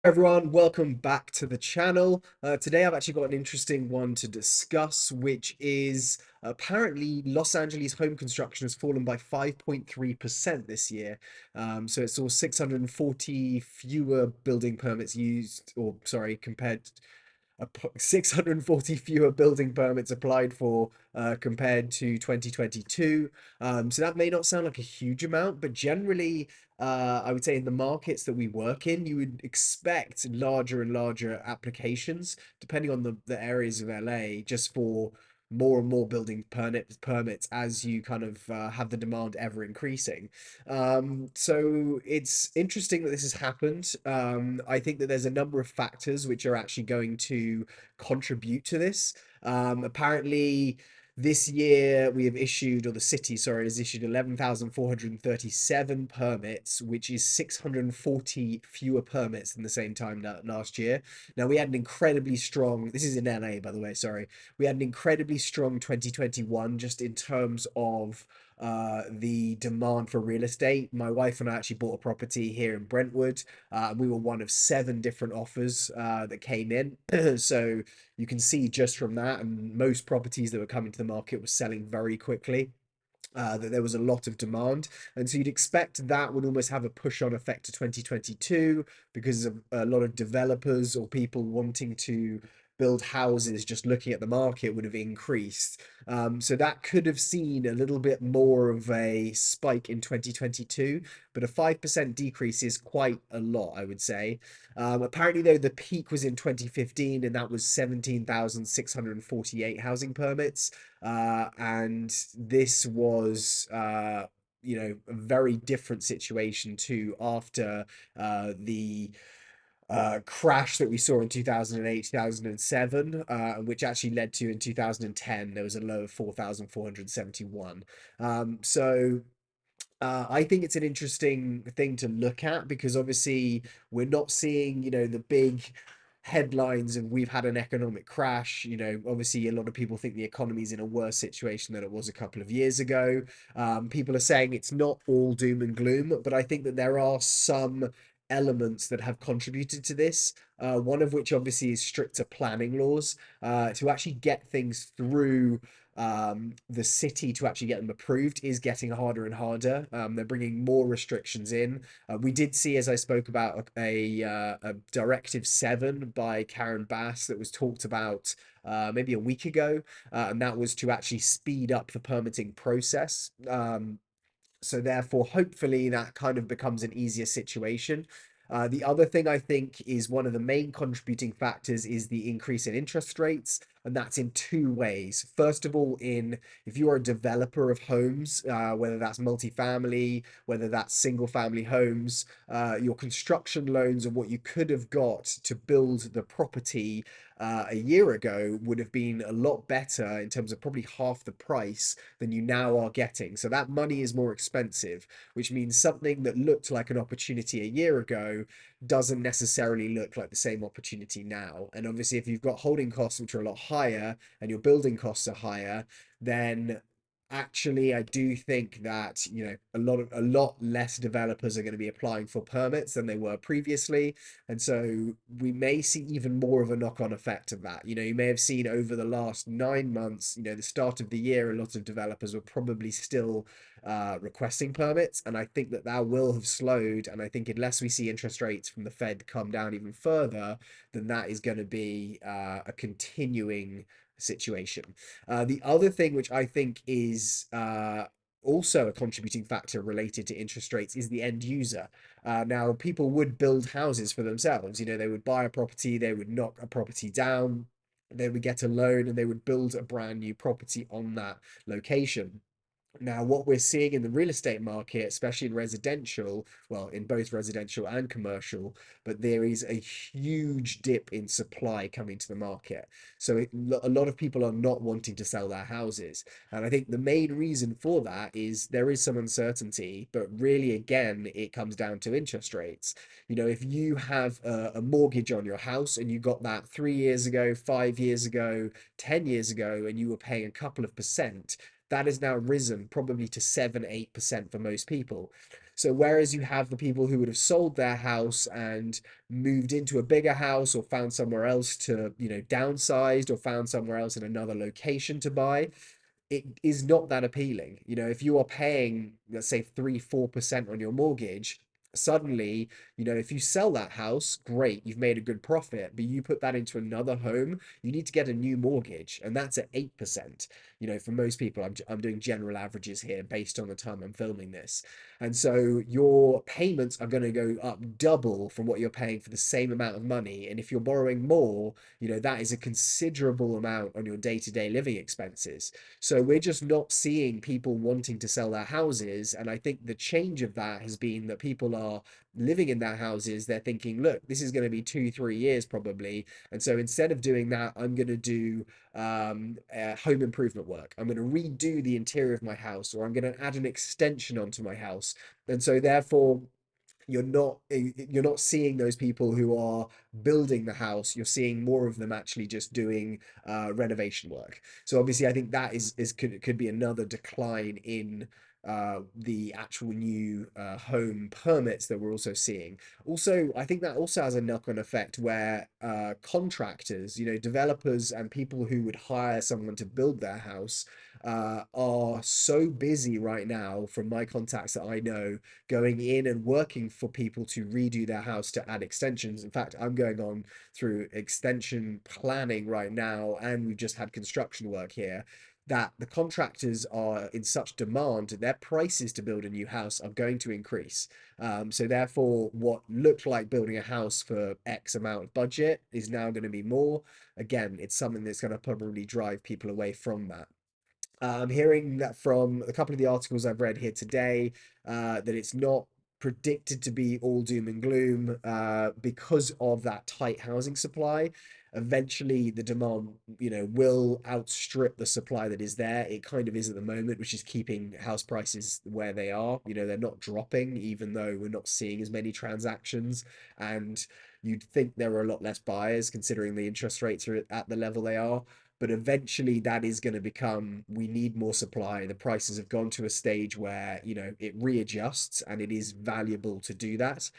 Everyone, welcome back to the channel. Today I've actually got an interesting one to discuss, which is apparently Los Angeles home construction has fallen by 5.3% this year. So it saw 640 fewer building permits used, or sorry, compared 640 fewer building permits applied for compared to 2022. So that may not sound like a huge amount, but generally, I would say in the markets that we work in, you would expect larger and larger applications, depending on the areas of LA, just for more and more building permits as you kind of have the demand ever increasing. So it's interesting that this has happened. I think that there's a number of factors which are actually going to contribute to this. Apparently, this year we have issued, or the city, sorry, has issued 11,437 permits, which is 640 fewer permits than the same time last year. Now, we had an incredibly strong, this is in LA, by the way, sorry. We had an incredibly strong 2021 just in terms of the demand for real estate. My wife and I actually bought a property here in Brentwood. We were one of seven different offers that came in. So you can see just from that, and most properties that were coming to the market were selling very quickly. That there was a lot of demand, and so you'd expect that would almost have a push-on effect to 2022 because of a lot of developers or people wanting to build houses just looking at the market would have increased. So that could have seen a little bit more of a spike in 2022, but a 5% decrease is quite a lot, I would say. Apparently, though, the peak was in 2015, and that was 17,648 housing permits. And this was, a very different situation to after the crash that we saw in 2008, 2007, which actually led to in 2010, there was a low of 4,471. I think it's an interesting thing to look at because obviously we're not seeing, the big headlines of we've had an economic crash. Obviously a lot of people think the economy is in a worse situation than it was a couple of years ago. People are saying it's not all doom and gloom, but I think that there are some elements that have contributed to this. One of which obviously is stricter planning laws to actually get things through the city to actually get them approved is getting harder and harder. They're bringing more restrictions in. We did see, as I spoke about, a Directive 7 by Karen Bass that was talked about maybe a week ago, and that was to actually speed up the permitting process. So therefore, hopefully that kind of becomes an easier situation. The other thing I think is one of the main contributing factors is the increase in interest rates, and that's in two ways. First of all, in if you are a developer of homes, whether that's multifamily, whether that's single family homes, your construction loans and what you could have got to build the property a year ago would have been a lot better in terms of probably half the price than you now are getting. So that money is more expensive, which means something that looked like an opportunity a year ago doesn't necessarily look like the same opportunity now. And obviously, if you've got holding costs which are a lot higher and your building costs are higher, then actually I do think that a lot less developers are going to be applying for permits than they were previously, and so we may see even more of a knock-on effect of that. You may have seen over the last 9 months, the start of the year, a lot of developers were probably still requesting permits, and I think that that will have slowed. And I think unless we see interest rates from the Fed come down even further, then that is going to be a continuing situation. The other thing which I think is also a contributing factor related to interest rates is the end user. Now, people would build houses for themselves. They would buy a property, they would knock a property down, they would get a loan, and they would build a brand new property on that location. Now, what we're seeing in the real estate market, especially in residential, well, in both residential and commercial, but there is a huge dip in supply coming to the market. So a lot of people are not wanting to sell their houses. And I think the main reason for that is there is some uncertainty, but really, again, it comes down to interest rates. If you have a mortgage on your house and you got that 3 years ago, 5 years ago, 10 years ago, and you were paying a couple of percent, that has now risen probably to 7, 8% for most people. So whereas you have the people who would have sold their house and moved into a bigger house or found somewhere else to, downsized or found somewhere else in another location to buy, it is not that appealing. If you are paying, let's say 3-4% on your mortgage, suddenly, if you sell that house, great, you've made a good profit, but you put that into another home, you need to get a new mortgage, and that's at 8%. For most people, I'm doing general averages here based on the time I'm filming this. And so your payments are going to go up double from what you're paying for the same amount of money. And if you're borrowing more, that is a considerable amount on your day-to-day living expenses. So we're just not seeing people wanting to sell their houses. And I think the change of that has been that people are living in their houses. They're thinking, look, this is going to be 2-3 years probably. And so instead of doing that, I'm going to do home improvement work. I'm going to redo the interior of my house, or I'm going to add an extension onto my house. And so therefore, you're not seeing those people who are building the house. You're seeing more of them actually just doing renovation work. So obviously I think that is could be another decline in the actual new home permits that we're also seeing. Also, I think that also has a knock-on effect where contractors, developers and people who would hire someone to build their house are so busy right now, from my contacts that I know, going in and working for people to redo their house to add extensions. In fact, I'm going on through extension planning right now, and we've just had construction work here, that the contractors are in such demand, their prices to build a new house are going to increase. So therefore, what looked like building a house for X amount of budget is now going to be more. Again, it's something that's going to probably drive people away from that. I'm hearing that from a couple of the articles I've read here today, that it's not predicted to be all doom and gloom because of that tight housing supply. Eventually, the demand, will outstrip the supply that is there. It kind of is at the moment, which is keeping house prices where they are. They're not dropping, even though we're not seeing as many transactions. And you'd think there are a lot less buyers considering the interest rates are at the level they are. But eventually that is going to become, we need more supply. The prices have gone to a stage where, it readjusts and it is valuable to do that.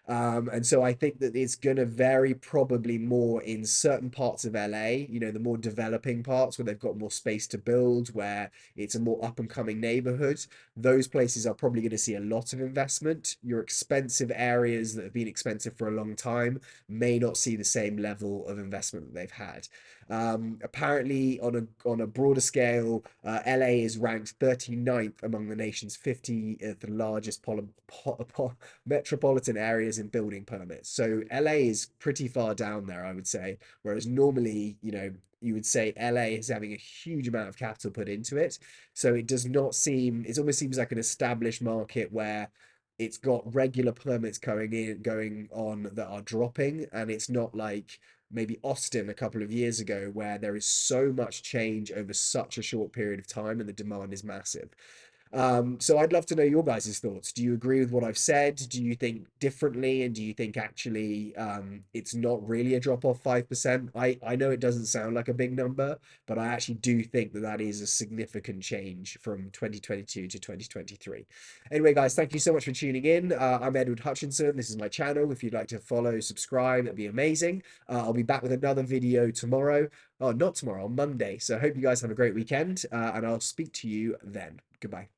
And so I think that it's going to vary probably more in certain parts of LA, the more developing parts where they've got more space to build, where it's a more up and coming neighborhood. Those places are probably going to see a lot of investment. Your expensive areas that have been expensive for a long time may not see the same level of investment that they've had. Apparently, on a broader scale, LA is ranked 39th among the nation's 50 the largest metropolitan areas in building permits. So LA is pretty far down there, I would say. Whereas normally, you would say LA is having a huge amount of capital put into it. So it does not seem, it almost seems like an established market where it's got regular permits going on that are dropping, and it's not like maybe Austin a couple of years ago where there is so much change over such a short period of time and the demand is massive. So I'd love to know your guys' thoughts. Do you agree with what I've said? Do you think differently? And do you think actually it's not really a drop off 5%? I know it doesn't sound like a big number, but I actually do think that that is a significant change from 2022 to 2023. Anyway, guys, thank you so much for tuning in. I'm Edward Hutchinson. This is my channel. If you'd like to follow, subscribe, that'd be amazing. I'll be back with another video tomorrow. Oh, not tomorrow, on Monday. So I hope you guys have a great weekend, and I'll speak to you then. Goodbye.